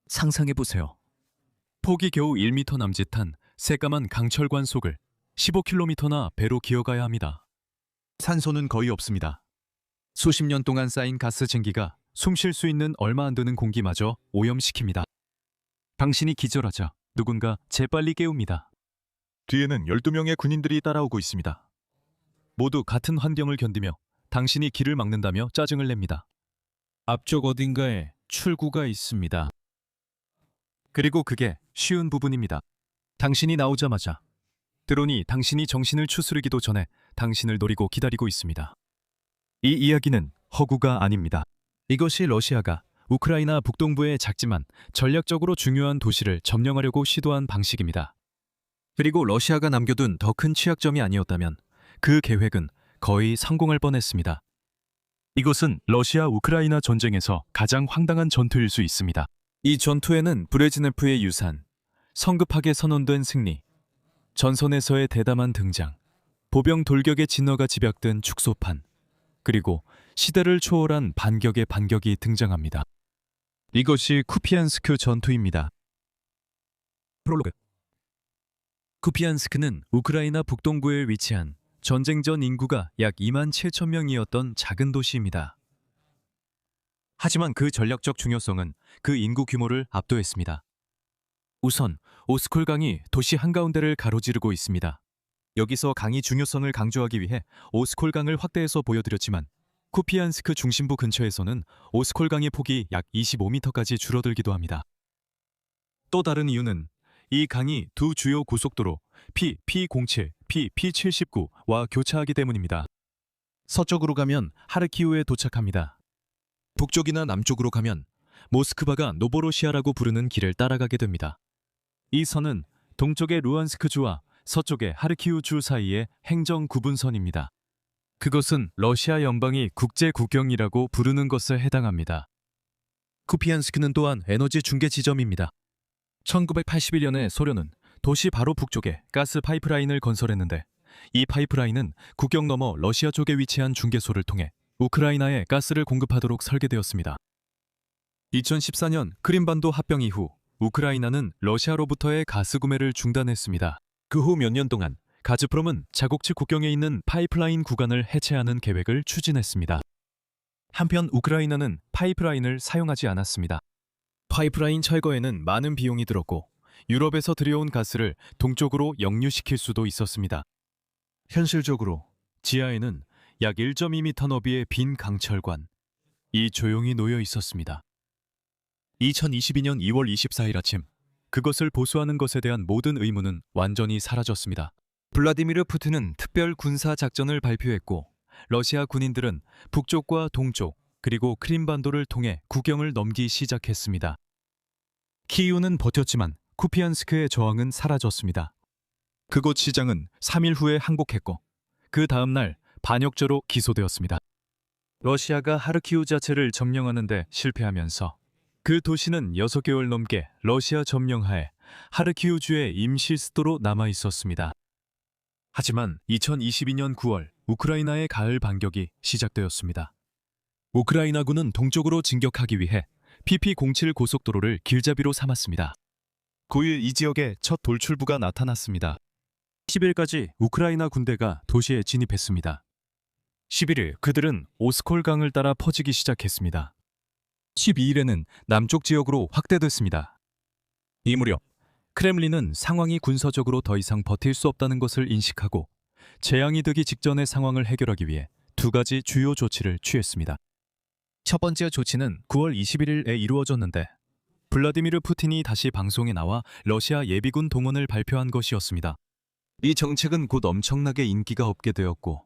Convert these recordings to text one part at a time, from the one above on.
상상해보세요. 폭이 겨우 1m 남짓한 새까만 강철관 속을 15km나 배로 기어가야 합니다. 산소는 거의 없습니다. 수십 년 동안 쌓인 가스 증기가 숨 쉴 수 있는 얼마 안 되는 공기마저 오염시킵니다. 당신이 기절하자 누군가 재빨리 깨웁니다. 뒤에는 12명의 군인들이 따라오고 있습니다. 모두 같은 환경을 견디며 당신이 길을 막는다며 짜증을 냅니다. 앞쪽 어딘가에 출구가 있습니다. 그리고 그게 쉬운 부분입니다. 당신이 나오자마자 드론이 당신이 정신을 추스르기도 전에 당신을 노리고 기다리고 있습니다. 이 이야기는 허구가 아닙니다. 이것이 러시아가 우크라이나 북동부의 작지만 전략적으로 중요한 도시를 점령하려고 시도한 방식입니다. 그리고 러시아가 남겨둔 더 큰 취약점이 아니었다면 그 계획은 거의 성공할 뻔했습니다. 이것은 러시아 우크라이나 전쟁에서 가장 황당한 전투일 수 있습니다. 이 전투에는 브레즈네프의 유산, 성급하게 선언된 승리, 전선에서의 대담한 등장, 보병 돌격의 진화가 집약된 축소판, 그리고 시대를 초월한 반격의 반격이 등장합니다. 이것이 쿠피안스크 전투입니다. 프롤로그. 쿠피안스크는 우크라이나 북동부에 위치한 전쟁 전 인구가 약 2만 7천 명이었던 작은 도시입니다. 하지만 그 전략적 중요성은 그 인구 규모를 압도했습니다. 우선 오스콜강이 도시 한가운데를 가로지르고 있습니다. 여기서 강의 중요성을 강조하기 위해 오스콜강을 확대해서 보여드렸지만 쿠피안스크 중심부 근처에서는 오스콜강의 폭이 약 25m까지 줄어들기도 합니다. 또 다른 이유는 이 강이 두 주요 고속도로 P-P07, P-P79와 교차하기 때문입니다. 서쪽으로 가면 하르키우에 도착합니다. 북쪽이나 남쪽으로 가면 모스크바가 노보로시아라고 부르는 길을 따라가게 됩니다. 이 선은 동쪽의 루안스크주와 서쪽의 하르키우주 사이의 행정 구분선입니다. 그것은 러시아 연방이 국제 국경이라고 부르는 것에 해당합니다. 쿠피안스크는 또한 에너지 중개 지점입니다. 1981년에 소련은 도시 바로 북쪽에 가스 파이프라인을 건설했는데 이 파이프라인은 국경 너머 러시아 쪽에 위치한 중개소를 통해 우크라이나에 가스를 공급하도록 설계되었습니다. 2014년 크림반도 합병 이후 우크라이나는 러시아로부터의 가스 구매를 중단했습니다. 그 후 몇 년 동안 가즈프롬은 자국 측 국경에 있는 파이프라인 구간을 해체하는 계획을 추진했습니다. 한편 우크라이나는 파이프라인을 사용하지 않았습니다. 파이프라인 철거에는 많은 비용이 들었고 유럽에서 들여온 가스를 동쪽으로 역류시킬 수도 있었습니다. 현실적으로 지하에는 약 1.2m 너비의 빈 강철관, 이 조용히 놓여 있었습니다. 2022년 2월 24일 아침, 그것을 보수하는 것에 대한 모든 의무는 완전히 사라졌습니다. 블라디미르 푸틴은 특별 군사 작전을 발표했고 러시아 군인들은 북쪽과 동쪽 그리고 크림반도를 통해 국경을 넘기 시작했습니다. 키이우는 버텼지만 쿠피안스크의 저항은 사라졌습니다. 그곳 시장은 3일 후에 항복했고 그 다음 날 반역죄로 기소되었습니다. 러시아가 하르키우 자체를 점령하는 데 실패하면서 그 도시는 6개월 넘게 러시아 점령하에 하르키우주의 임시 수도로 남아 있었습니다. 하지만 2022년 9월 우크라이나의 가을 반격이 시작되었습니다. 우크라이나군은 동쪽으로 진격하기 위해 PP07 고속도로를 길잡이로 삼았습니다. 9일 이 지역에 첫 돌출부가 나타났습니다. 10일까지 우크라이나 군대가 도시에 진입했습니다. 11일 그들은 오스콜강을 따라 퍼지기 시작했습니다. 12일에는 남쪽 지역으로 확대됐습니다. 이 무렵 크렘린은 상황이 군사적으로 더 이상 버틸 수 없다는 것을 인식하고 재앙이 되기 직전의 상황을 해결하기 위해 두 가지 주요 조치를 취했습니다. 첫 번째 조치는 9월 21일에 이루어졌는데 블라디미르 푸틴이 다시 방송에 나와 러시아 예비군 동원을 발표한 것이었습니다. 이 정책은 곧 엄청나게 인기가 없게 되었고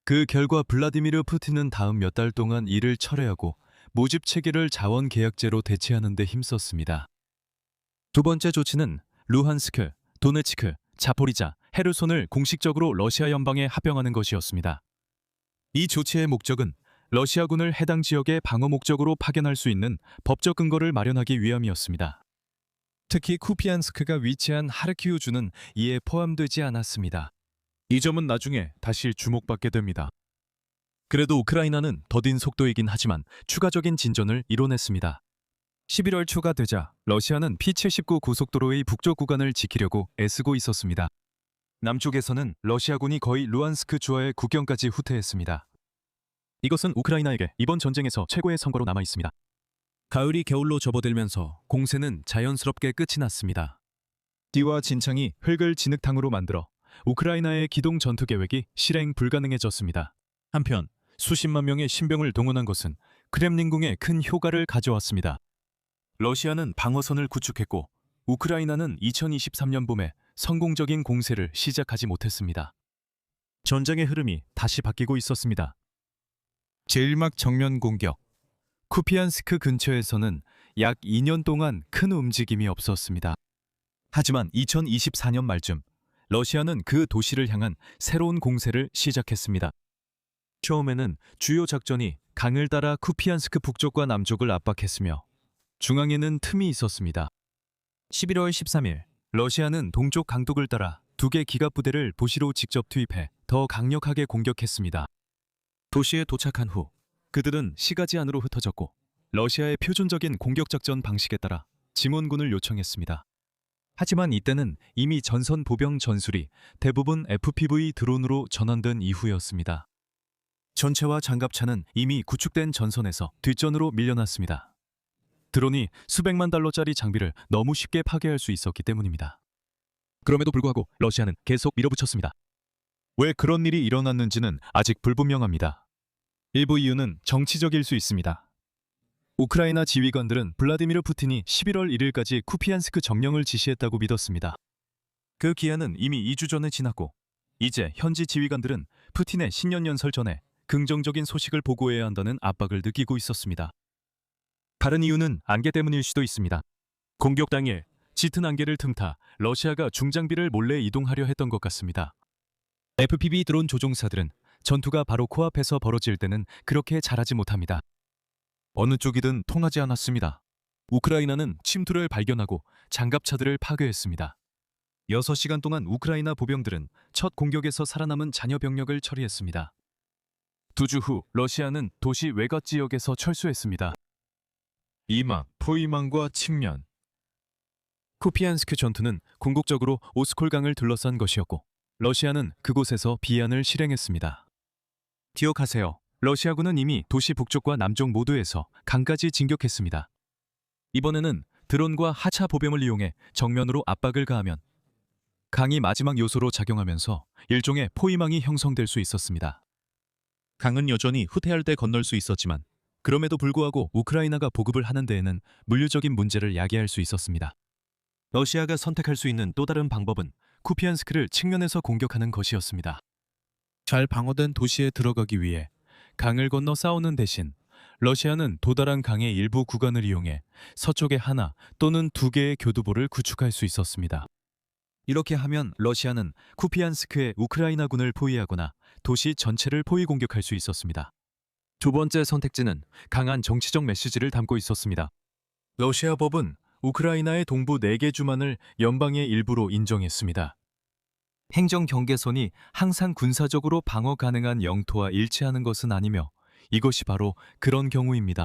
그 결과 블라디미르 푸틴은 다음 몇 달 동안 이를 철회하고 모집 체계를 자원 계약제로 대체하는 데 힘썼습니다. 두 번째 조치는 루한스크, 도네츠크, 자포리자, 헤르손을 공식적으로 러시아 연방에 합병하는 것이었습니다. 이 조치의 목적은 러시아군을 해당 지역의 방어 목적으로 파견할 수 있는 법적 근거를 마련하기 위함이었습니다. 특히 쿠피안스크가 위치한 하르키우주는 이에 포함되지 않았습니다. 이 점은 나중에 다시 주목받게 됩니다. 그래도 우크라이나는 더딘 속도이긴 하지만 추가적인 진전을 이뤄냈습니다. 11월 초가 되자 러시아는 P-79 고속도로의 북쪽 구간을 지키려고 애쓰고 있었습니다. 남쪽에서는 러시아군이 거의 루안스크 주와의 국경까지 후퇴했습니다. 이것은 우크라이나에게 이번 전쟁에서 최고의 성과로 남아 있습니다. 가을이 겨울로 접어들면서 공세는 자연스럽게 끝이 났습니다. 띠와 진창이 흙을 진흙탕으로 만들어 우크라이나의 기동 전투 계획이 실행 불가능해졌습니다. 한편 수십만 명의 신병을 동원한 것은 크렘린궁에 큰 효과를 가져왔습니다. 러시아는 방어선을 구축했고 우크라이나는 2023년 봄에 성공적인 공세를 시작하지 못했습니다. 전쟁의 흐름이 다시 바뀌고 있었습니다. 제일막 정면 공격. 쿠피안스크 근처에서는 약 2년 동안 큰 움직임이 없었습니다. 하지만 2024년 말쯤 러시아는 그 도시를 향한 새로운 공세를 시작했습니다. 처음에는 주요 작전이 강을 따라 쿠피안스크 북쪽과 남쪽을 압박했으며 중앙에는 틈이 있었습니다. 11월 13일 러시아는 동쪽 강둑을 따라 2개 기갑부대를 도시로 직접 투입해 더 강력하게 공격했습니다. 도시에 도착한 후 그들은 시가지 안으로 흩어졌고 러시아의 표준적인 공격작전 방식에 따라 증원군을 요청했습니다. 하지만 이때는 이미 전선 보병 전술이 대부분 FPV 드론으로 전환된 이후였습니다. 전차와 장갑차는 이미 구축된 전선에서 뒷전으로 밀려났습니다. 드론이 수백만 달러짜리 장비를 너무 쉽게 파괴할 수 있었기 때문입니다. 그럼에도 불구하고 러시아는 계속 밀어붙였습니다. 왜 그런 일이 일어났는지는 아직 불분명합니다. 일부 이유는 정치적일 수 있습니다. 우크라이나 지휘관들은 블라디미르 푸틴이 11월 1일까지 쿠피안스크 점령을 지시했다고 믿었습니다. 그 기한은 이미 2주 전에 지났고 이제 현지 지휘관들은 푸틴의 신년 연설 전에 긍정적인 소식을 보고해야 한다는 압박을 느끼고 있었습니다. 다른 이유는 안개 때문일 수도 있습니다. 공격 당일 짙은 안개를 틈타 러시아가 중장비를 몰래 이동하려 했던 것 같습니다. FPV 드론 조종사들은 전투가 바로 코앞에서 벌어질 때는 그렇게 잘하지 못합니다. 어느 쪽이든 통하지 않았습니다. 우크라이나는 침투를 발견하고 장갑차들을 파괴했습니다. 6시간 동안 우크라이나 보병들은 첫 공격에서 살아남은 잔여 병력을 처리했습니다. 2주 후 러시아는 도시 외곽 지역에서 철수했습니다. 이망, 포이망과 측면. 쿠피안스크 전투는 궁극적으로 오스콜강을 둘러싼 것이었고 러시아는 그곳에서 비안을 실행했습니다. 기억하세요. 러시아군은 이미 도시 북쪽과 남쪽 모두에서 강까지 진격했습니다. 이번에는 드론과 하차 보병을 이용해 정면으로 압박을 가하면 강이 마지막 요소로 작용하면서 일종의 포위망이 형성될 수 있었습니다. 강은 여전히 후퇴할 때 건널 수 있었지만 그럼에도 불구하고 우크라이나가 보급을 하는 데에는 물리적인 문제를 야기할 수 있었습니다. 러시아가 선택할 수 있는 또 다른 방법은 쿠피안스크를 측면에서 공격하는 것이었습니다. 잘 방어된 도시에 들어가기 위해 강을 건너 싸우는 대신 러시아는 도달한 강의 일부 구간을 이용해 서쪽에 하나 또는 2개의 교두보를 구축할 수 있었습니다. 이렇게 하면 러시아는 쿠피안스크의 우크라이나군을 포위하거나 도시 전체를 포위 공격할 수 있었습니다. 두 번째 선택지는 강한 정치적 메시지를 담고 있었습니다. 러시아 법은 우크라이나의 동부 4개 주만을 연방의 일부로 인정했습니다. 행정 경계선이 항상 군사적으로 방어 가능한 영토와 일치하는 것은 아니며 이것이 바로 그런 경우입니다.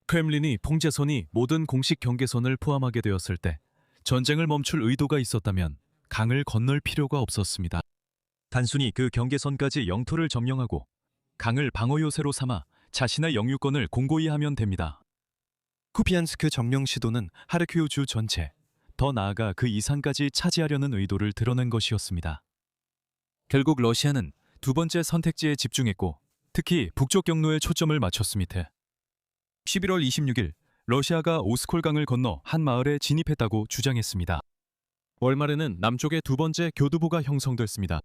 크렘린이 통제선이 모든 공식 경계선을 포함하게 되었을 때 전쟁을 멈출 의도가 있었다면 강을 건널 필요가 없었습니다. 단순히 그 경계선까지 영토를 점령하고 강을 방어 요새로 삼아 자신의 영유권을 공고히 하면 됩니다. 쿠피안스크 점령 시도는 하르키우 주 전체, 더 나아가 그 이상까지 차지하려는 의도를 드러낸 것이었습니다. 결국 러시아는 두 번째 선택지에 집중했고 특히 북쪽 경로에 초점을 맞췄음이태 11월 26일 러시아가 오스콜강을 건너 한 마을에 진입했다고 주장했습니다. 월말에는 남쪽의 두 번째 교두보가 형성됐습니다.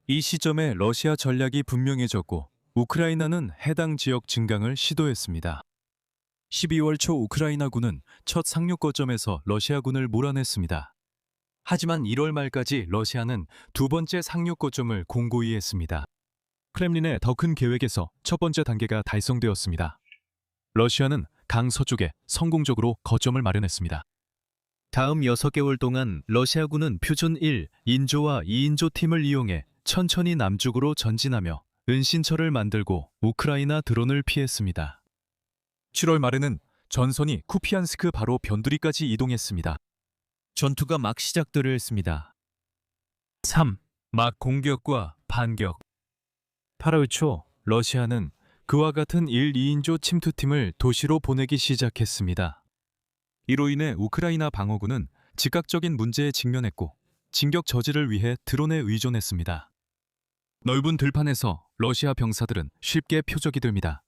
이 시점에 러시아 전략이 분명해졌고 우크라이나는 해당 지역 증강을 시도했습니다. 12월 초 우크라이나군은 첫 상륙 거점에서 러시아군을 몰아냈습니다. 하지만 1월 말까지 러시아는 두 번째 상륙 거점을 공고히 했습니다. 크렘린의 더 큰 계획에서 첫 번째 단계가 달성되었습니다. 러시아는 강 서쪽에 성공적으로 거점을 마련했습니다. 다음 6개월 동안 러시아군은 표준 1, 인조와 2인조 팀을 이용해 천천히 남쪽으로 전진하며 은신처를 만들고 우크라이나 드론을 피했습니다. 7월 말에는 전선이 쿠피안스크 바로 변두리까지 이동했습니다. 전투가 막 시작되려 했습니다. 3. 막 공격과 반격. 8월 초 러시아는 그와 같은 1, 2인조 침투팀을 도시로 보내기 시작했습니다. 이로 인해 우크라이나 방어군은 즉각적인 문제에 직면했고 진격 저지를 위해 드론에 의존했습니다. 넓은 들판에서 러시아 병사들은 쉽게 표적이 됩니다.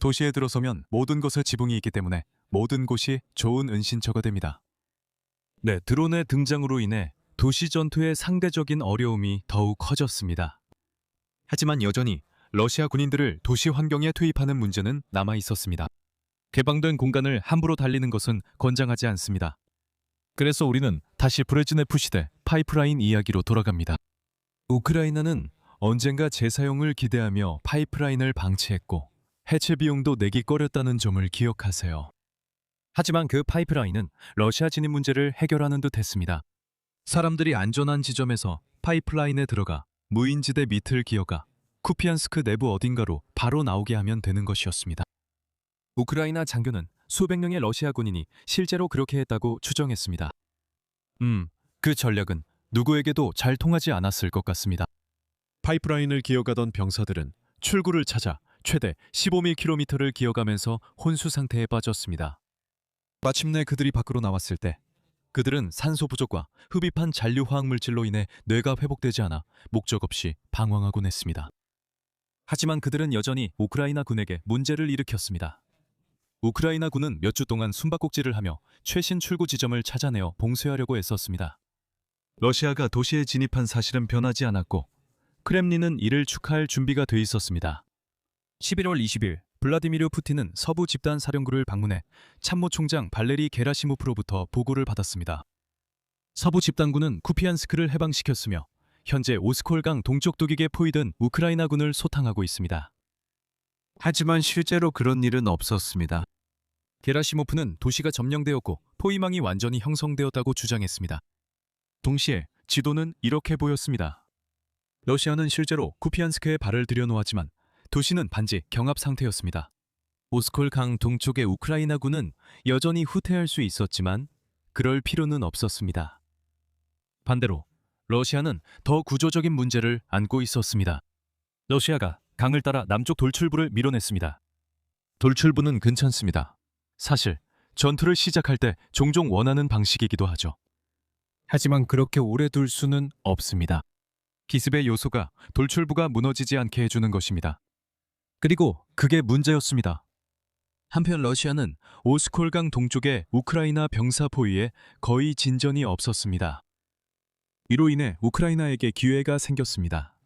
도시에 들어서면 모든 것에 지붕이 있기 때문에 모든 곳이 좋은 은신처가 됩니다. 네, 드론의 등장으로 인해 도시 전투의 상대적인 어려움이 더욱 커졌습니다. 하지만 여전히 러시아 군인들을 도시 환경에 투입하는 문제는 남아 있었습니다. 개방된 공간을 함부로 달리는 것은 권장하지 않습니다. 그래서 우리는 다시 브레즈네프 시대 파이프라인 이야기로 돌아갑니다. 우크라이나는 언젠가 재사용을 기대하며 파이프라인을 방치했고 해체 비용도 내기 꺼렸다는 점을 기억하세요. 하지만 그 파이프라인은 러시아 진입 문제를 해결하는 듯 했습니다. 사람들이 안전한 지점에서 파이프라인에 들어가 무인지대 밑을 기어가 쿠피안스크 내부 어딘가로 바로 나오게 하면 되는 것이었습니다. 우크라이나 장교는 수백 명의 러시아 군인이 실제로 그렇게 했다고 추정했습니다. 그 전략은 누구에게도 잘 통하지 않았을 것 같습니다. 파이프라인을 기어가던 병사들은 출구를 찾아 최대 15km를 기어가면서 혼수 상태에 빠졌습니다. 마침내 그들이 밖으로 나왔을 때 그들은 산소 부족과 흡입한 잔류 화학물질로 인해 뇌가 회복되지 않아 목적 없이 방황하곤 했습니다. 하지만 그들은 여전히 우크라이나 군에게 문제를 일으켰습니다. 우크라이나 군은 몇 주 동안 숨바꼭질을 하며 최신 출구 지점을 찾아내어 봉쇄하려고 애썼습니다. 러시아가 도시에 진입한 사실은 변하지 않았고 크렘린은 이를 축하할 준비가 돼 있었습니다. 11월 20일 블라디미르 푸틴은 서부 집단 사령부를 방문해 참모총장 발레리 게라시모프로부터 보고를 받았습니다. 서부 집단군은 쿠피안스크를 해방시켰으며 현재 오스콜강 동쪽 도기에 포위된 우크라이나군을 소탕하고 있습니다. 하지만 실제로 그런 일은 없었습니다. 게라시모프는 도시가 점령되었고 포위망이 완전히 형성되었다고 주장했습니다. 동시에 지도는 이렇게 보였습니다. 러시아는 실제로 쿠피안스크에 발을 들여놓았지만 도시는 반지 경합 상태였습니다. 오스콜강 동쪽의 우크라이나군은 여전히 후퇴할 수 있었지만 그럴 필요는 없었습니다. 반대로 러시아는 더 구조적인 문제를 안고 있었습니다. 러시아가 강을 따라 남쪽 돌출부를 밀어냈습니다. 돌출부는 괜찮습니다. 사실 전투를 시작할 때 종종 원하는 방식이기도 하죠. 하지만 그렇게 오래 둘 수는 없습니다. 기습의 요소가 돌출부가 무너지지 않게 해주는 것입니다. 그리고 그게 문제였습니다. 한편 러시아는 오스콜강 동쪽의 우크라이나 병사 포위에 거의 진전이 없었습니다. 이로 인해 우크라이나에게 기회가 생겼습니다.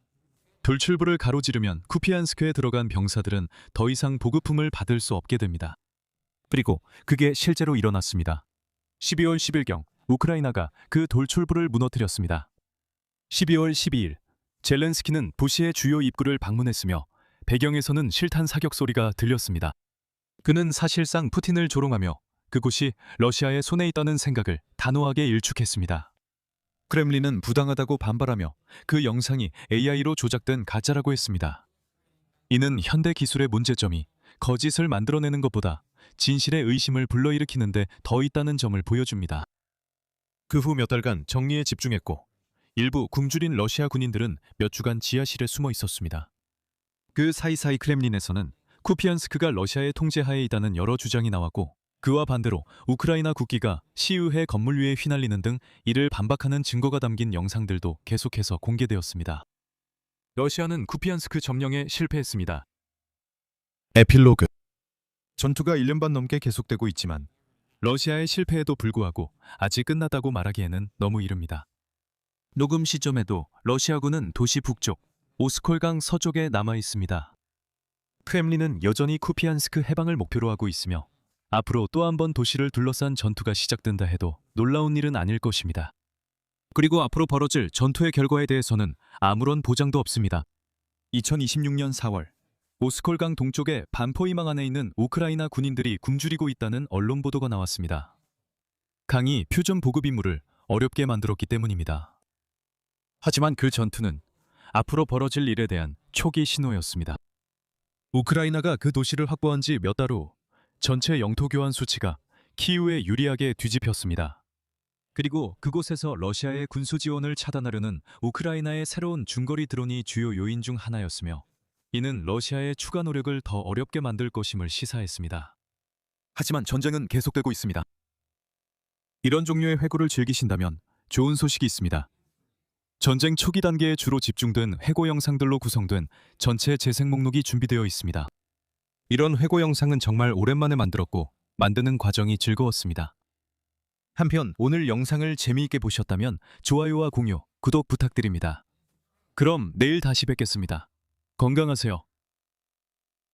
돌출부를 가로지르면 쿠피안스크에 들어간 병사들은 더 이상 보급품을 받을 수 없게 됩니다. 그리고 그게 실제로 일어났습니다. 12월 10일경 우크라이나가 그 돌출부를 무너뜨렸습니다. 12월 12일 젤렌스키는 부시의 주요 입구를 방문했으며 배경에서는 실탄 사격 소리가 들렸습니다. 그는 사실상 푸틴을 조롱하며 그곳이 러시아의 손에 있다는 생각을 단호하게 일축했습니다. 크렘린은 부당하다고 반발하며 그 영상이 AI로 조작된 가짜라고 했습니다. 이는 현대 기술의 문제점이 거짓을 만들어내는 것보다 진실의 의심을 불러일으키는데 더 있다는 점을 보여줍니다. 그 후 몇 달간 정리에 집중했고 일부 굶주린 러시아 군인들은 몇 주간 지하실에 숨어 있었습니다. 그 사이사이 크렘린에서는 쿠피안스크가 러시아의 통제하에 있다는 여러 주장이 나왔고 그와 반대로 우크라이나 국기가 시의회 건물 위에 휘날리는 등 이를 반박하는 증거가 담긴 영상들도 계속해서 공개되었습니다. 러시아는 쿠피안스크 점령에 실패했습니다. 에필로그. 전투가 1년 반 넘게 계속되고 있지만 러시아의 실패에도 불구하고 아직 끝났다고 말하기에는 너무 이릅니다. 녹음 시점에도 러시아군은 도시 북쪽, 오스콜강 서쪽에 남아 있습니다. 크렘린은 여전히 쿠피안스크 해방을 목표로 하고 있으며 앞으로 또 한 번 도시를 둘러싼 전투가 시작된다 해도 놀라운 일은 아닐 것입니다. 그리고 앞으로 벌어질 전투의 결과에 대해서는 아무런 보장도 없습니다. 2026년 4월 오스콜강 동쪽의 반포위망 안에 있는 우크라이나 군인들이 굶주리고 있다는 언론 보도가 나왔습니다. 강이 표준 보급 임무를 어렵게 만들었기 때문입니다. 하지만 그 전투는 앞으로 벌어질 일에 대한 초기 신호였습니다. 우크라이나가 그 도시를 확보한 지 몇 달 후 전체 영토 교환 수치가 키이우에 유리하게 뒤집혔습니다. 그리고 그곳에서 러시아의 군수 지원을 차단하려는 우크라이나의 새로운 중거리 드론이 주요 요인 중 하나였으며, 이는 러시아의 추가 노력을 더 어렵게 만들 것임을 시사했습니다. 하지만 전쟁은 계속되고 있습니다. 이런 종류의 회고를 즐기신다면 좋은 소식이 있습니다. 전쟁 초기 단계에 주로 집중된 회고 영상들로 구성된 전체 재생 목록이 준비되어 있습니다. 이런 회고 영상은 정말 오랜만에 만들었고 만드는 과정이 즐거웠습니다. 한편 오늘 영상을 재미있게 보셨다면 좋아요와 공유, 구독 부탁드립니다. 그럼 내일 다시 뵙겠습니다. 건강하세요.